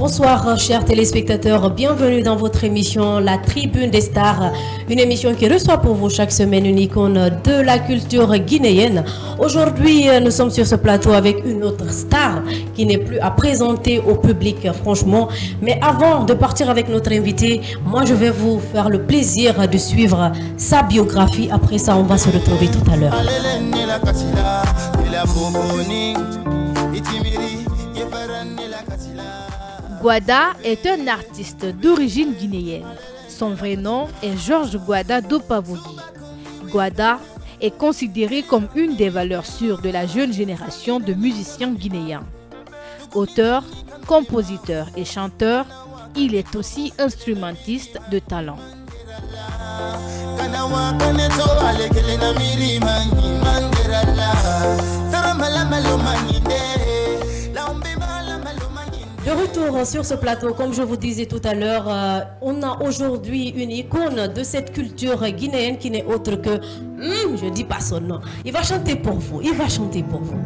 Bonsoir chers téléspectateurs, bienvenue dans votre émission La Tribune des Stars, une émission qui reçoit pour vous chaque semaine une icône de la culture guinéenne. Aujourd'hui, nous sommes sur ce plateau avec une autre star qui n'est plus à présenter au public, franchement. Mais avant de partir avec notre invité, moi je vais vous faire le plaisir de suivre sa biographie. Après ça, on va se retrouver tout à l'heure. Guada est un artiste d'origine guinéenne. Son vrai nom est Georges Guada Dopavogi. Guada est considéré comme une des valeurs sûres de la jeune génération de musiciens guinéens. Auteur, compositeur et chanteur, il est aussi instrumentiste de talent. De retour sur ce plateau, comme je vous disais tout à l'heure, on a aujourd'hui une icône de cette culture guinéenne qui n'est autre que... je dis pas son nom. Il va chanter pour vous. Il va chanter pour vous.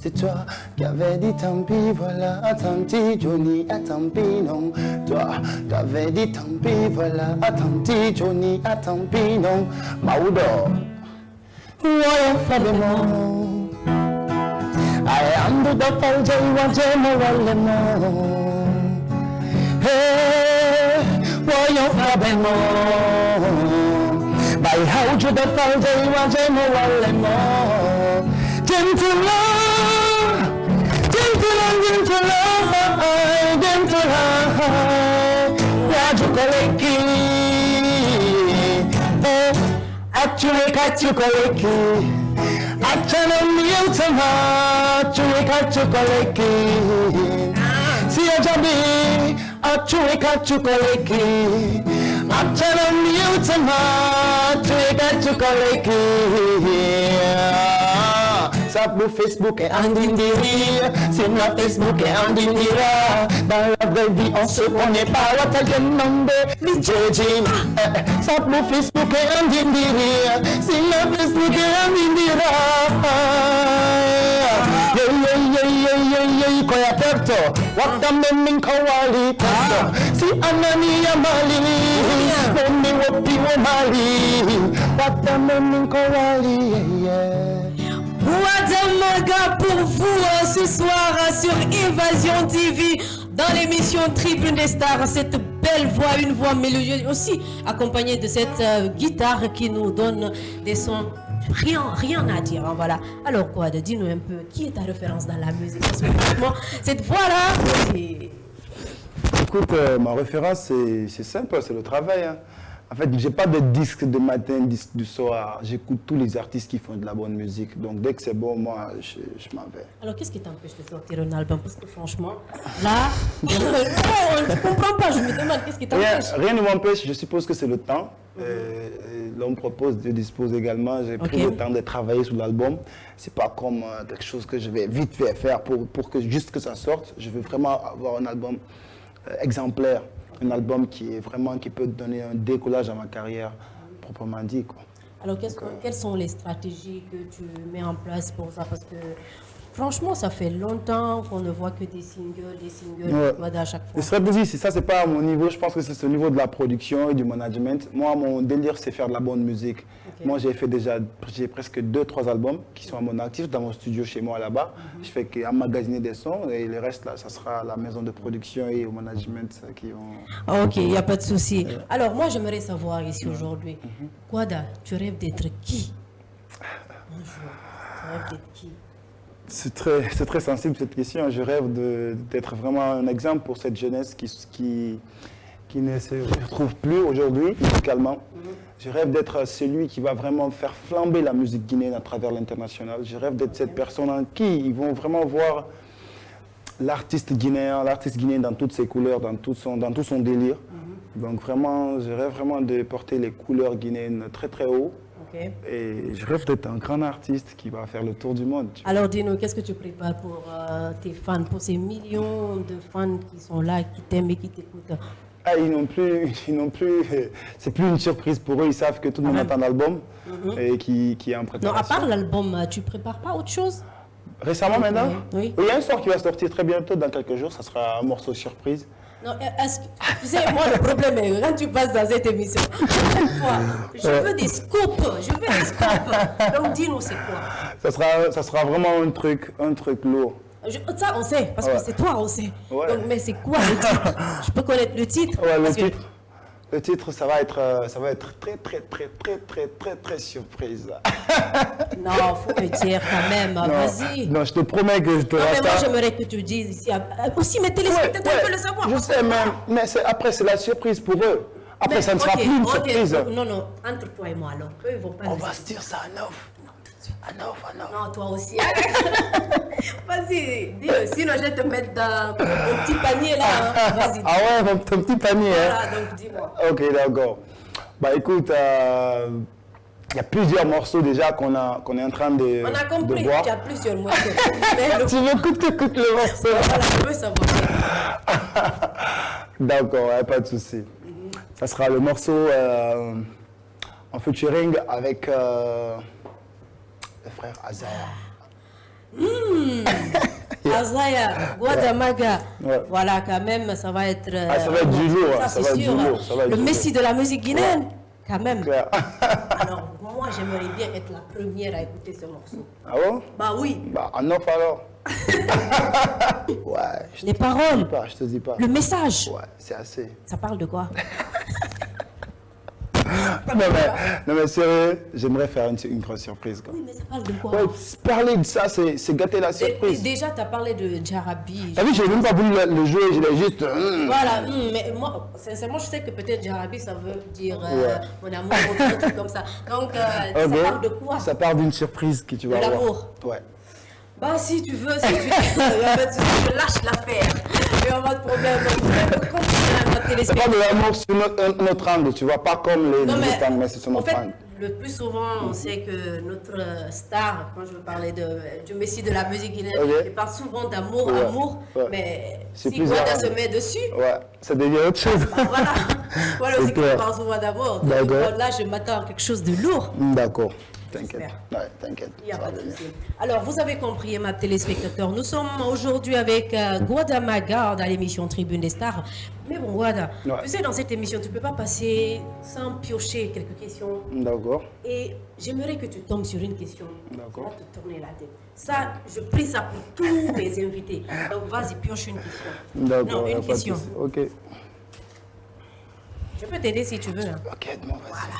C'est toi qui avais dit tant pis, voilà, tant pis, Johnny, tant pis, non. Toi, t'avais dit tant pis, voilà, tant pis, Johnny, tant pis, non. Maudo, ouais, Fabien, I am the double J, one general, hey, ouais, Fabien, by how you the double J, one general, gentle love, gentle love, gentle love, Yajukoleki, oh, actually Kachukoleki, actually Mutama, actually Kachukoleki, see a jabi, actually Kachukoleki, actually Mutama, actually Kachukoleki. Sable Facebook et Andindiri, c'est la Facebook et Andindira. Dans la vraie vie, on se connaît pas. What I demande, Mijejim. Sable Facebook et Andindiri, c'est la Facebook et Andindira. Koya perto, watamemi kawali perto. Si anani ya mali, memi wopi wo mali. Watamemi kawali, Ouadamaga pour vous ce soir sur Évasion TV dans l'émission Tribune des Stars. Cette belle voix, une voix mélodieuse aussi accompagnée de cette guitare qui nous donne des sons rien à dire. Hein, voilà. Alors quoi, dis-nous un peu qui est ta référence dans la musique parce que franchement cette voix-là, c'est... Écoute, ma référence c'est simple, c'est le travail. Hein. En fait, j'ai pas de disque de matin, disque du soir. J'écoute tous les artistes qui font de la bonne musique. Donc, dès que c'est bon, moi, je m'en vais. Alors, qu'est-ce qui t'empêche de sortir un album? Parce que franchement, là, je ne comprends pas. Je me demande qu'est-ce qui t'empêche. Rien ne m'empêche. Je suppose que c'est le temps. L'homme propose, Dieu dispose également. J'ai pris le temps de travailler sur l'album. C'est pas comme quelque chose que je vais vite faire pour que juste que ça sorte. Je veux vraiment avoir un album exemplaire. Un album qui peut donner un décollage à ma carrière, proprement dit. Quoi. Alors, quelles sont les stratégies que tu mets en place pour ça? Parce que, franchement, ça fait longtemps qu'on ne voit que des singles à chaque fois. Les stratégies, c'est pas à mon niveau. Je pense que c'est au niveau de la production et du management. Moi, mon délire, c'est faire de la bonne musique. Okay. Moi, j'ai presque 2-3 albums qui sont à mon actif dans mon studio chez moi là-bas. Je fais qu'emmagasiner des sons et le reste, là, ça sera à la maison de production et au management qui vont... Ok, il n'y a pas de souci. Alors, moi, j'aimerais savoir ici aujourd'hui, Guada, tu rêves d'être qui? Bonjour, tu rêves d'être qui? C'est très sensible cette question. Je rêve d'être vraiment un exemple pour cette jeunesse qui ne se retrouve plus aujourd'hui musicalement. Je rêve d'être celui qui va vraiment faire flamber la musique guinéenne à travers l'international. Je rêve d'être cette personne en qui ils vont vraiment voir l'artiste guinéen dans toutes ses couleurs, dans tout son délire. Donc vraiment, je rêve vraiment de porter les couleurs guinéennes très très haut. Okay. Et je rêve d'être un grand artiste qui va faire le tour du monde. Alors dis-nous, qu'est-ce que tu prépares pour tes fans, pour ces millions de fans qui sont là, qui t'aiment et qui t'écoutent? Ah, ils n'ont plus, c'est plus une surprise pour eux, ils savent que tout le monde attend l'album et qui est en préparation. Non, à part l'album, tu prépares pas autre chose? Récemment maintenant? Oui. Il y a un sort qui va sortir très bientôt, dans quelques jours, ça sera un morceau surprise. Non, tu sais, moi, le problème est quand tu passes dans cette émission, je veux des scoops, Donc, dis-nous, c'est quoi? Ça sera vraiment un truc lourd. Ça, on sait, parce que c'est toi, on sait. Ouais. Donc, mais c'est quoi le titre? Je peux connaître le titre? Ouais, Parce que- le titre, ça va être très surprise. Non, faut me dire quand même, vas-y. Non, je te promets que je te Non, mais moi, reste. j'aimerais que tu dises ici. Aussi, mes téléspectateurs veulent le savoir. Je sais, mais après, c'est la surprise pour eux. Après, Mais, ça ne sera ok, plus une ok, surprise. Non, entre toi et moi, alors. Eux, ils vont pas On le va savoir. se dire ça à neuf. Non, toi aussi. Vas-y, dis-le. Sinon, je vais te mettre dans mon petit panier là. Hein. Vas-y. Ah ouais, ton petit panier. Voilà, Hein? donc dis-moi. Ok, d'accord. Bah écoute, il y a plusieurs morceaux déjà qu'on est en train de On a compris, de voir. tu as plusieurs morceaux. Mais le... Tu veux écoute le morceau? Voilà, je veux savoir. D'accord, ouais, pas de souci. Ça sera le morceau en featuring avec le frère Azaya. Azaya, Guadamaga. Ouais. Voilà, quand même, ça va être. Ça va être du lourd, Ça, ça c'est va être sûr. du lourd, ça va être Le du Messi de la musique guinéenne, quand même. Clair. Alors, moi, j'aimerais bien être la première à écouter ce morceau. Ah bon? Bah oui, Bah, en off alors. Ouais, les paroles, je te dis pas. le message. Ouais, c'est assez. Ça parle de quoi? Non mais sérieux, j'aimerais faire une grosse surprise. Quoi. Oui, mais ça parle de quoi? Ouais, parler de ça, c'est gâter la surprise. Déjà, tu as parlé de Jarabi. T'as vu, j'ai même pas voulu le jouer, je l'ai juste... Voilà, mais moi, sincèrement, je sais que peut-être Jarabi, ça veut dire mon amour ou un truc comme ça. Donc, ça Ok. parle de quoi? Ça parle d'une surprise que tu vas De avoir. l'amour. Ouais. Bah, si tu veux, il y a pas de souci, je lâche l'affaire. Il n'y a pas de problème. Donc, vous allez comprendre notre Ça téléspectateur. parle de l'amour sur notre angle, tu vois, pas comme les Non, autres mais angles, mais c'est sur en notre fait, angle. le plus souvent, on sait que notre star, quand je veux parler du Messi de la musique guinéenne, Ok. il parle souvent d'amour, Ouais, amour, ouais. mais C'est si plusieurs Guada angles. se met dessus, Ouais, ça devient autre chose. bah voilà. Voilà C'est aussi qu'on clair. parle souvent d'amour. Donc, D'accord. là, je m'attends à quelque chose de lourd. D'accord, t'inquiète. J'espère. Ouais, t'inquiète. Il n'y a ça pas va de venir. souci. Alors, vous avez compris, ma téléspectateur, nous sommes aujourd'hui avec Guadamaga dans l'émission Tribune des Stars. Mais bon, Guada, Ouais. tu sais, dans cette émission, tu ne peux pas passer sans piocher quelques questions. D'accord. Et j'aimerais que tu tombes sur une question. D'accord. Ça va te tourner la tête. Ça, je prie ça pour tous mes invités. Donc, vas-y, pioche une question. D'accord, Non, y a une pas de question. souci. Ok. Je peux t'aider si tu veux. Hein. Ok, aide-moi, vas-y.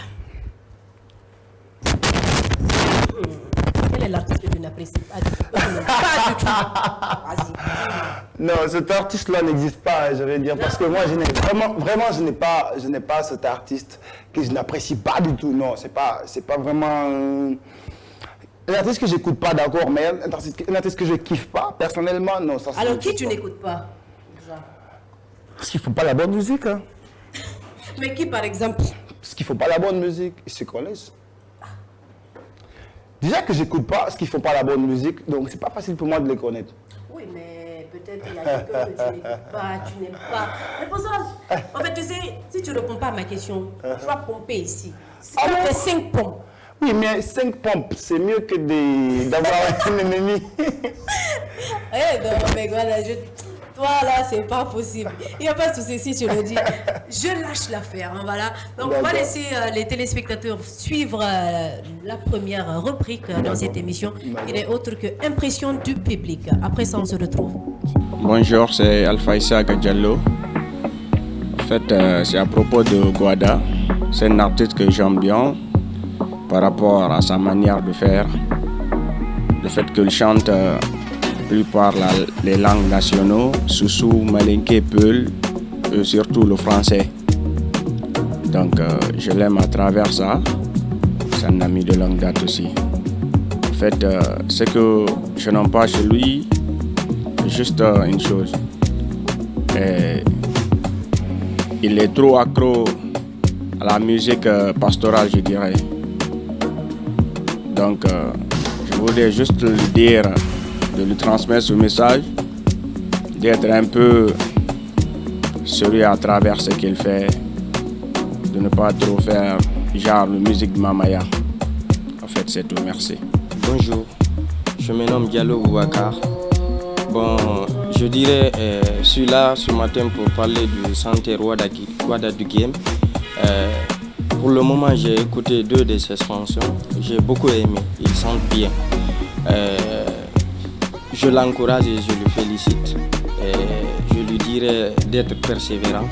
Quel est l'artiste que tu n'apprécies pas du tout? Pas du tout. Vas-y. Non, cet artiste-là n'existe pas, je vais dire, parce que moi, je n'ai pas cet artiste que je n'apprécie pas du tout. Non, c'est pas vraiment un artiste que j'écoute pas, d'accord, mais un artiste que je kiffe pas, personnellement, non. Ça, Alors, qui tu n'écoutes pas? Déjà. Parce qu'il faut pas la bonne musique, hein. Mais qui, par exemple? Parce qu'il faut pas la bonne musique, ils se connaissent. Déjà que j'écoute pas parce qu'ils font pas la bonne musique, donc c'est pas facile pour moi de les connaître. Oui, mais peut-être il y a quelqu'un que tu n'écoutes pas, tu n'aimes pas. Mais pour ça, en fait, tu sais, si tu ne réponds pas à ma question, je vais pomper ici. Si Ah tu bon? fais 5 pompes. Oui, mais 5 pompes, c'est mieux que d'avoir un ennemi. Eh non, mais voilà, toi là, c'est pas possible. Il n'y a pas de souci si tu le dis. Je lâche l'affaire, hein, voilà. Donc, on va D'accord. laisser les téléspectateurs suivre la première rubrique dans cette émission. Il n'est autre que Impression du public. Après ça, on se retrouve. Bonjour, c'est Alpha Issa Diallo. En fait, c'est à propos de Guada. C'est un artiste que j'aime bien par rapport à sa manière de faire. Le fait qu'il chante la plupart les langues nationaux, Soussou, Malinké, Peul, et surtout le français. Donc, je l'aime à travers ça. C'est un ami de longue date aussi. En fait, ce que je n'aime pas chez lui, juste une chose. Il est trop accro à la musique pastorale, je dirais. Donc, je voulais juste lui dire, de lui transmettre ce message, d'être un peu sérieux à travers ce qu'il fait, de ne pas trop faire genre de musique de Mamaya. En fait, c'est tout. Merci. Bonjour, je me nomme Diallo Boubacar. Bon, je dirais, je suis là ce matin pour parler du chanteur Gwada du Game. Pour le moment, j'ai écouté 2 de ses chansons. J'ai beaucoup aimé, il chante bien. Je l'encourage et je le félicite. Je lui dirais d'être persévérant,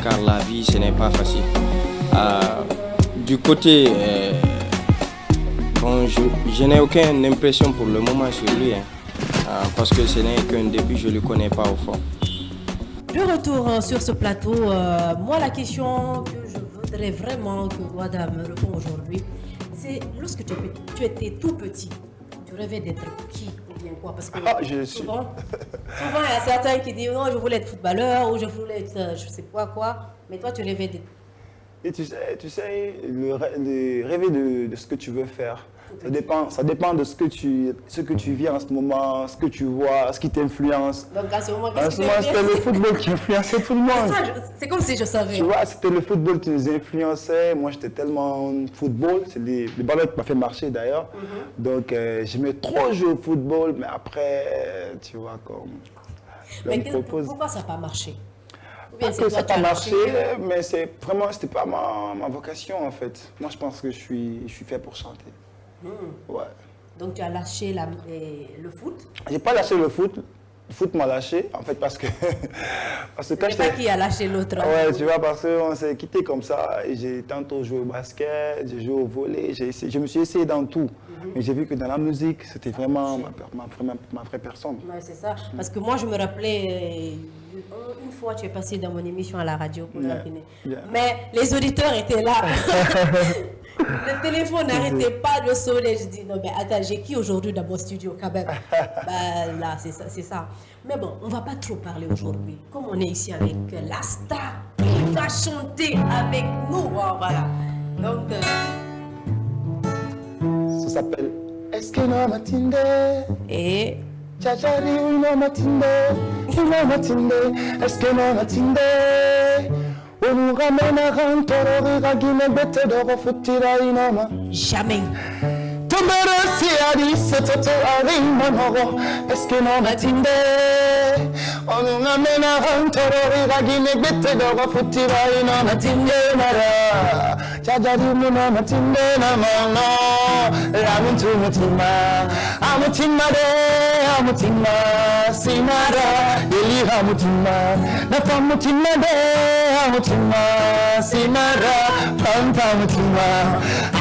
car la vie, ce n'est pas facile. Du côté, bon, je n'ai aucune impression pour le moment sur lui, parce que ce n'est qu'un début, je ne le connais pas au fond. De retour sur ce plateau, moi la question que je voudrais vraiment que Gwada me réponde aujourd'hui, c'est lorsque tu étais tout petit, tu rêvais d'être qui ou bien quoi? Parce que souvent, il y a certains qui disent non, je voulais être footballeur ou je voulais être je sais quoi, mais toi tu rêvais d'être... Et tu sais rêver de ce que tu veux faire. Ça dépend de ce que tu vis en ce moment, ce que tu vois, ce qui t'influence. Donc à ce moment, c'était le football qui influençait tout le monde. C'est comme si je savais. Tu vois, c'était le football qui nous influençait. Moi, j'étais tellement football. C'est les ballons qui m'ont fait marcher d'ailleurs. Donc, j'aimais trop jouer au football. Mais après, tu vois, comme... Mais pourquoi ça n'a pas marché? Parce que ça n'a pas marché, mais c'était pas ma vocation en fait. Moi, je pense que je suis fait pour chanter. Ouais. Donc tu as lâché le foot? J'ai pas lâché le foot. Le foot m'a lâché en fait parce que quand je sais pas qui a lâché l'autre. Ouais, tu vois, parce qu'on s'est quitté comme ça. Et j'ai tantôt joué au basket, j'ai joué au volley, je me suis essayé dans tout. Mais j'ai vu que dans la musique, c'était vraiment ma vraie personne. Ouais, c'est ça. Parce que moi, je me rappelais, une fois, tu es passé dans mon émission à la radio pour mais les auditeurs étaient là. Le téléphone n'arrêtait pas de sonner. Je dis, non, mais attends, j'ai qui aujourd'hui dans mon studio quand même? Là, c'est ça. Mais bon, on ne va pas trop parler aujourd'hui. Comme on est ici avec la star qui va chanter avec nous. Voilà. Donc... ça s'appelle Est-ce que non Matinde? Et... Tchachari, non Matinde, non Matinde, est-ce que non Matinde? On ramène à rentrer à Guinée, bête de refutira inoma. Jamais. Tombera si a dit, c'est tout à Rimanoro, est-ce que non Matinde? On nous ramène à rentrer à Guinée, bête de refutira inoma. Matinde, nara. Tchachari, non Matinde, namano. Ramuntu mutima, amutima de, amutima, sinara, yeli amutima, nafa mutima de, amutima, sinara, pampa mutima,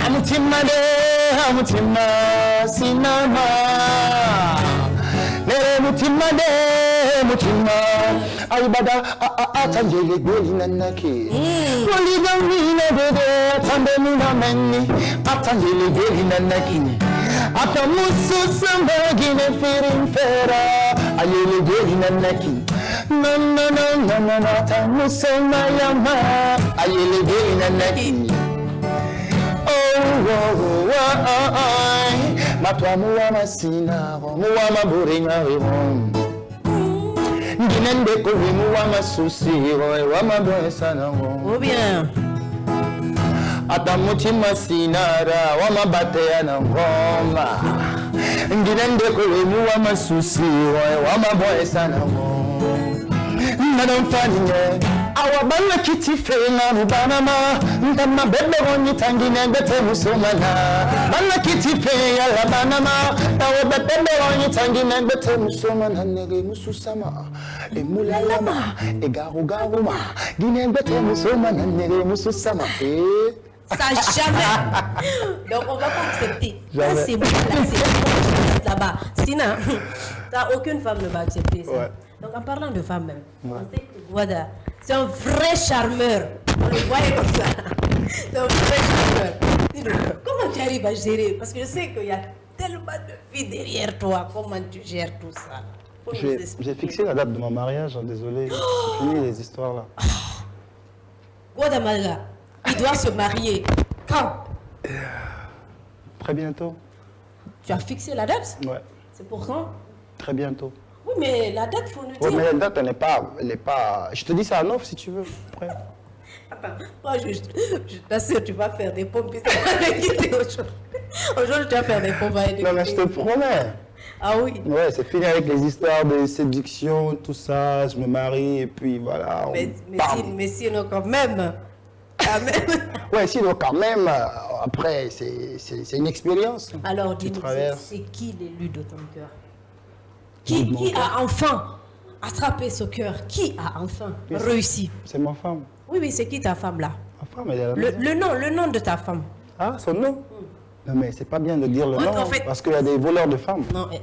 amutima de, amutima, sinama, nere mutima de, mutima, aibada atangele goli nanaki, goli gamina de, atande mina meni, atangele goli nanaki, atamusu samba gine firin fera, ayele goli nanaki, na atamusu mayama, ayele goli nanaki. Matwa muwa masina, muwa maburinga wihom. Ginende kowe muwa masusi, wa mabwesa na wo. Oh bien. Atamutima sinara, wa mabatea na ngoma. Ginende kowe muwa masusi, wa mabwesa na wo. Madam Fanny, our bana kitty fena mubanama, ndama bebe woni tangine bete musomana. Bana kitty fena la banama, our bebe woni tangine bete musomana nege mususama. E mulalama, e garugaruma, gine bete musomana nege mususama. Ça jamais. Donc on va pas accepter. Ça c'est bon, c'est là-bas. Sinon, aucune femme ne va accepter ça. Ouais. Donc en parlant de femmes même, on sait que Gwada, c'est un vrai charmeur. On le voyait comme ça. C'est un vrai charmeur. Comment tu arrives à gérer? Parce que je sais qu'il y a tellement de vie derrière toi. Comment tu gères tout ça? J'ai fixé la date de mon mariage, désolé. J'ai fini les histoires là. Gwada Malga, il doit se marier. Quand? Très bientôt. Tu as fixé la date? Ouais. C'est pour quand? Très bientôt. Oui, mais la date, il faut nous dire. Oui, mais la date, elle n'est pas... Je te dis ça en offre si tu veux. Après. Attends, moi, je t'assure, tu vas faire des pompes. Aujourd'hui, tu vas faire des pompes avec des Non, mais je te promets. Ah oui. Ouais, c'est fini avec les histoires de séduction, tout ça. Je me marie et puis voilà. Mais sinon, quand même. Quand même. Ouais, sinon, quand même, après, c'est une expérience. Alors, dis-nous, c'est qui l'élu de ton cœur? Qui a enfin attrapé ce cœur? Qui a enfin réussi? C'est ma femme. Oui, c'est qui ta femme là? Ma femme, elle est à la maison. Le nom de ta femme. Ah, son nom? Non, mais c'est pas bien de dire le nom, en fait, parce qu'il y a des voleurs de femmes. Non, arrête.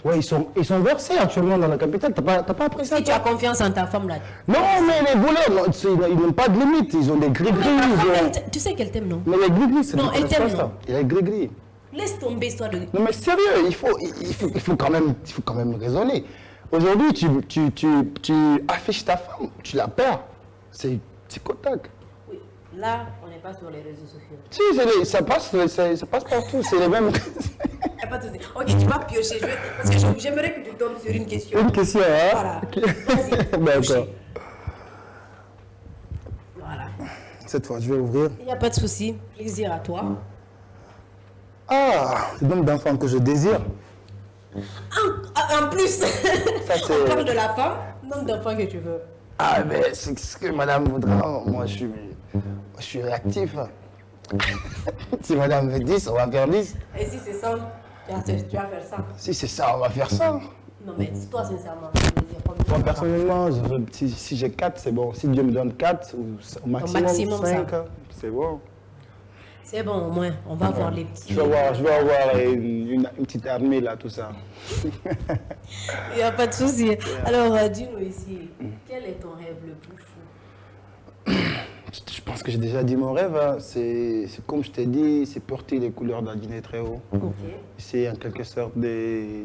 Ouais, ils sont versés actuellement dans la capitale. T'as pas appris ça? Si tu as confiance en ta femme là. Non, mais les voleurs, non, ils n'ont pas de limite. Ils ont des gris-gris. Tu sais qu'elle t'aime, non? Mais les gris-gris, c'est Non, elle t'aime, non? Il y a les gris-gris. Laisse tomber histoire de... Non, mais sérieux, il faut quand même raisonner. Aujourd'hui, tu affiches ta femme, tu la perds. C'est contact. Oui, là, on n'est pas sur les réseaux sociaux. Si, ça passe partout, c'est les mêmes... Il n'y a pas de souci. Ok, tu vas piocher, parce que j'aimerais que tu tombes sur une question. Une question, hein? Voilà. Okay. Vas-y, D'accord. Voilà. Cette fois, je vais ouvrir. Il n'y a pas de souci. Plaisir à toi. Ah, le nombre d'enfants que je désire. En plus, on parle de la femme, nombre d'enfants que tu veux. Ah, mais c'est ce que madame voudra. Moi, je suis réactif. Si madame veut 10, on va faire 10. Et si c'est 100, tu vas faire ça. Si c'est ça, on va faire ça. Non, mais toi, sincèrement, tu veux dire combien? Moi, personnellement, si j'ai 4, c'est bon. Si Dieu me donne 4, au maximum 5, c'est bon. C'est bon, au moins, on va voir les petits. Je vais avoir une petite armée là, tout ça. Il n'y a pas de souci. Alors, dis-nous ici, quel est ton rêve le plus fou? Je pense que j'ai déjà dit mon rêve. Hein. C'est comme je t'ai dit, c'est porter les couleurs de la Guinée très haut. Okay. C'est en quelque sorte de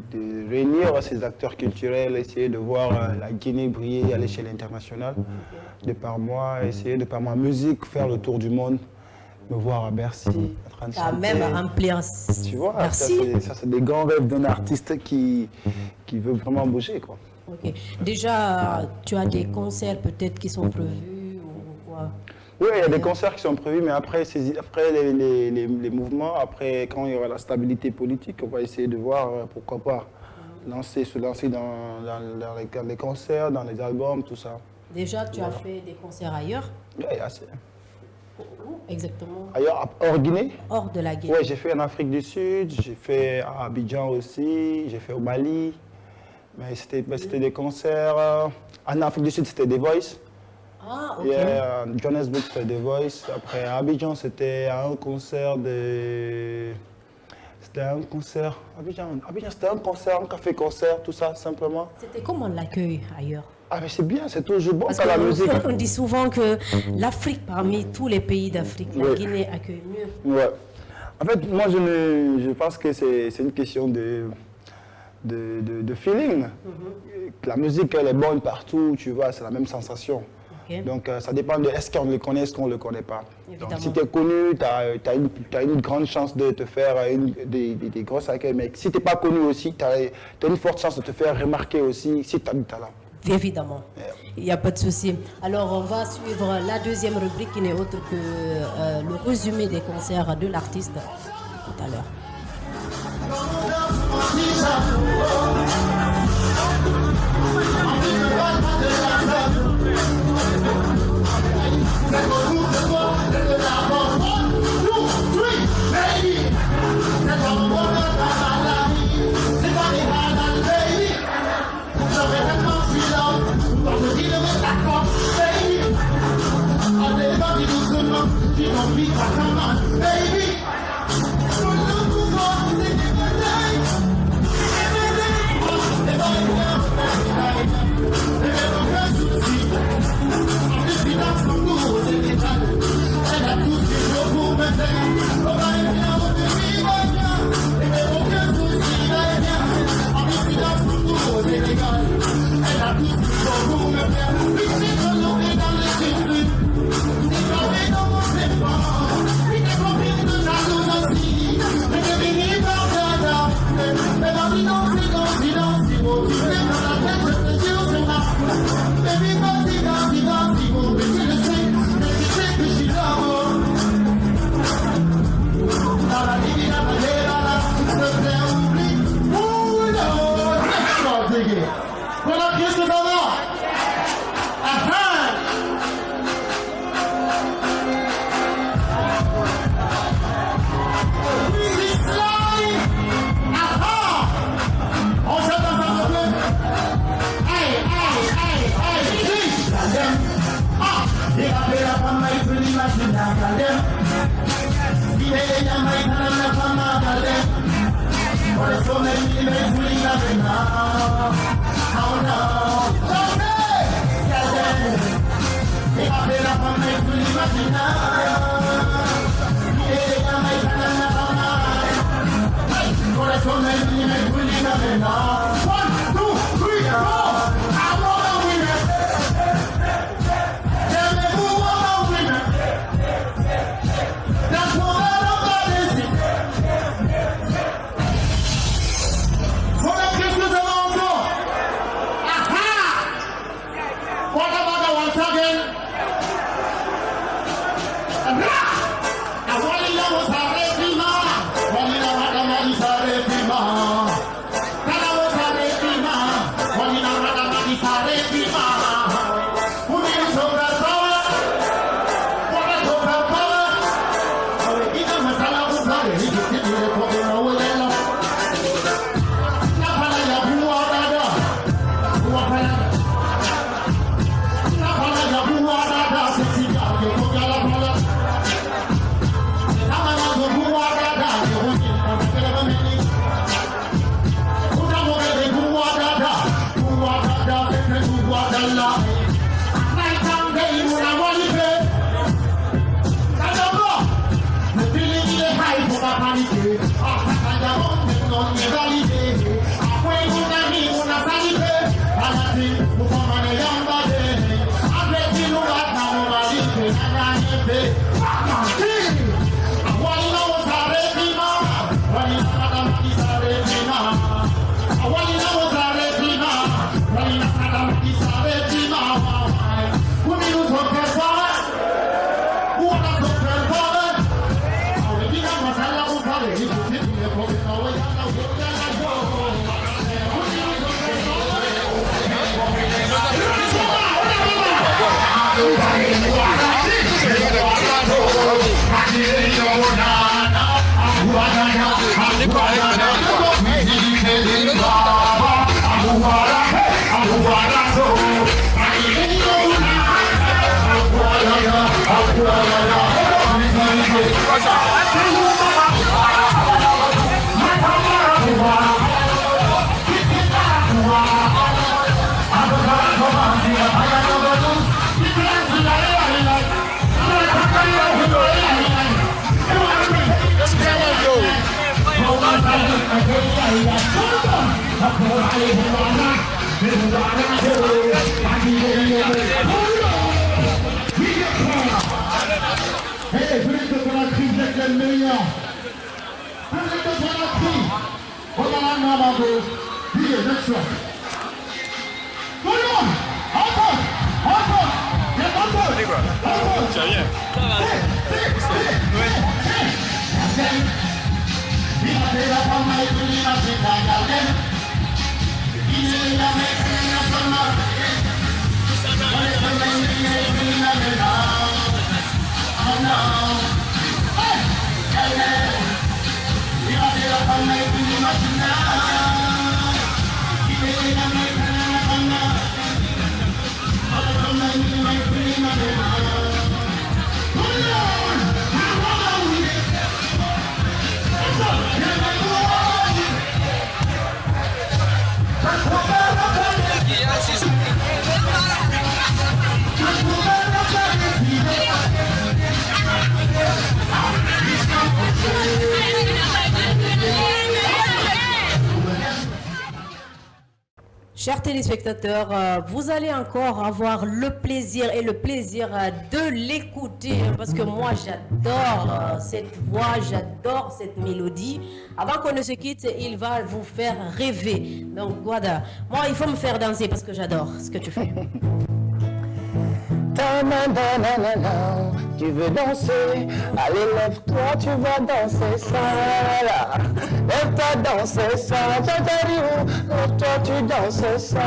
réunir ces acteurs culturels, essayer de voir la Guinée briller à l'échelle internationale. De par moi, essayer de par ma musique, faire le tour du monde. Me voir à Bercy, en train de chanter. Même remplir. Tu vois, Bercy. ça c'est des grands rêves d'un artiste qui veut vraiment bouger, quoi. Ok. Déjà, tu as des concerts peut-être qui sont prévus ou quoi? Oui, il y a des concerts qui sont prévus, mais après les mouvements, après quand il y aura la stabilité politique, on va essayer de voir pourquoi pas se lancer dans les concerts, dans les albums, tout ça. Déjà, tu as fait des concerts ailleurs? Oui, assez. Où exactement? Ailleurs, hors Guinée? Hors de la Guinée? Oui, j'ai fait en Afrique du Sud, j'ai fait à Abidjan aussi, j'ai fait au Mali. Mais c'était des concerts. En Afrique du Sud, c'était The Voice. Ah, ok. Et Johannesburg, c'était The Voice. Après, à Abidjan, c'était un concert de... C'était un concert... Abidjan, c'était un concert, un café-concert, tout ça, simplement. C'était comment l'accueil ailleurs? Ah, mais c'est bien, c'est toujours bon Parce pour la musique. On dit souvent que l'Afrique, parmi tous les pays d'Afrique, la Guinée accueille mieux. Ouais. En fait, moi, je pense que c'est une question de feeling. La musique, elle est bonne partout, tu vois, c'est la même sensation. Okay. Donc, ça dépend de est-ce qu'on le connaît, est-ce qu'on ne le connaît pas. Donc, si tu es connu, tu as une grande chance de te faire des grosses accueils. Mais si tu n'es pas connu aussi, tu as une forte chance de te faire remarquer aussi si tu as du talent. Évidemment, il n'y a pas de souci. Alors, on va suivre la deuxième rubrique qui n'est autre que le résumé des concerts de l'artiste tout à l'heure. Baby Chers téléspectateurs, vous allez encore avoir le plaisir de l'écouter parce que moi j'adore cette voix, j'adore cette mélodie. Avant qu'on ne se quitte, il va vous faire rêver. Donc voilà, moi il faut me faire danser parce que j'adore ce que tu fais. Tu veux danser, allez lève-toi, tu vas danser ça. Lève-toi, danser ça. Lève-toi, tu danses ça.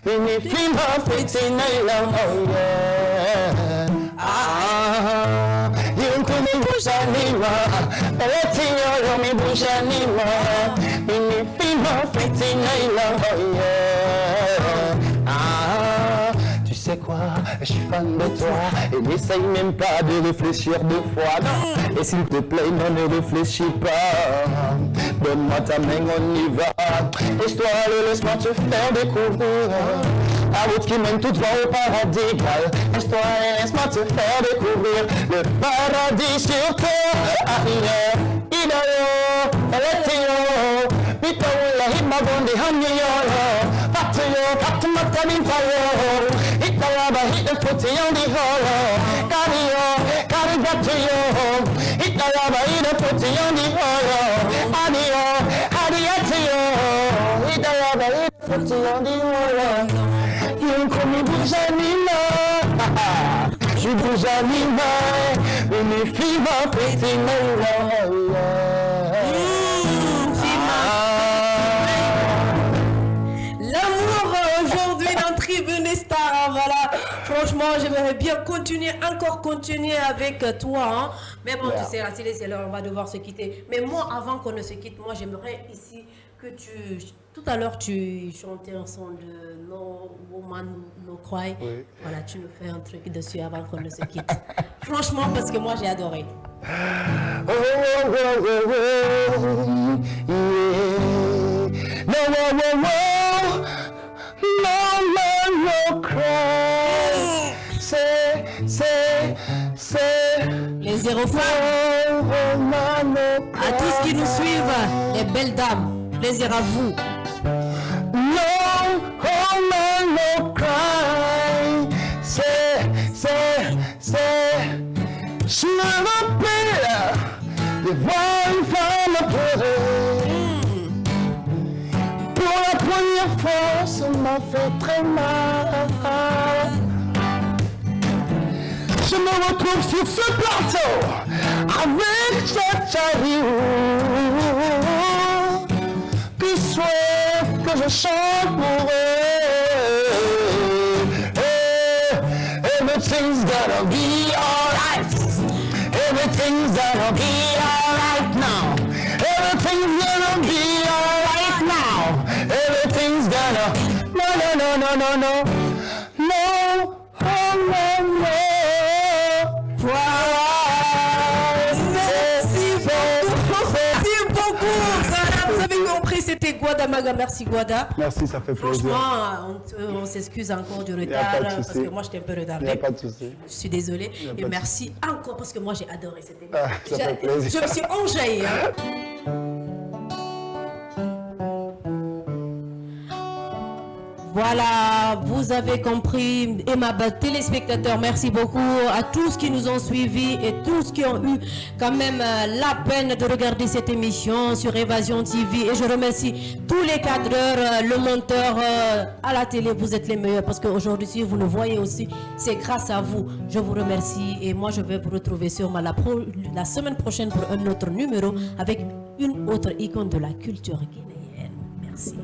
Mini fima fitina ilang oh yeah. Yung kumibusanima, palatinyo lumibusanima. Mini fima fitina ilang oh yeah. Tu sais quoi, je suis fan de toi et n'essaye même pas de réfléchir deux fois. Non. Et s'il te plaît, non, ne réfléchis pas. Donne-moi ta main, on y va. Histoire, laisse-moi te faire découvrir la route qui mène tout droit au paradis. Histoire, laisse-moi te faire découvrir le paradis sur terre. Idayo, Eletio, Pitaula, Himabondi, Hanyolo, Patayo, Patamatamin Tayo, Italaba, hit the footy on the holo, Cario, Carigatuyo, Italaba, hit the footy on the holo, Adio, Adiatio, Italaba, hit the footy on the holo. You call me Bujanima, je vous anime, une fille va fêter L'amour aujourd'hui dans Tribune des Stars, voilà. Franchement, j'aimerais bien continuer avec toi. Hein. Mais bon, tu sais, la télé, c'est l'heure, on va devoir se quitter. Mais moi, avant qu'on ne se quitte, moi, j'aimerais ici que tout à l'heure, tu chantais un son de No Woman, No Cry. Oui. Voilà, tu nous fais un truc dessus avant qu'on ne se quitte. Franchement, parce que moi, j'ai adoré. Oh, oh, oh, oh, oh, yeah. No, no, no, no, no, no, cry. C'est les zéro femmes. À tous qui nous suivent, les belles dames. Plaisir à vous. No, oh, no, cry. Je me rappelle de voir une femme pleurer. Pour la première fois, ça m'a fait très mal. Je me retrouve sur ce plateau avec cette chérie qui souhaite que je chante pour eux. Everything's gonna be alright. Everything's gonna be alright now. Everything's gonna be alright now. Everything's gonna no. Merci beaucoup. Vous avez compris, c'était Guada Maga. Merci Guada. Merci, ça fait plaisir. Franchement, on s'excuse encore du retard parce que moi j'étais un peu retardée. Il n'y a pas de souci. Je suis désolée. Et merci encore parce que moi j'ai adoré cette émission. Ça fait plaisir. Je me suis enjaillée. Hein. Voilà, vous avez compris. Et ma téléspectateurs, merci beaucoup à tous qui nous ont suivis et tous qui ont eu quand même la peine de regarder cette émission sur Évasion TV. Et je remercie tous les cadreurs, le monteur à la télé. Vous êtes les meilleurs parce qu'aujourd'hui, si vous le voyez aussi, c'est grâce à vous. Je vous remercie et moi, je vais vous retrouver sûrement la semaine prochaine pour un autre numéro avec une autre icône de la culture guinéenne. Merci.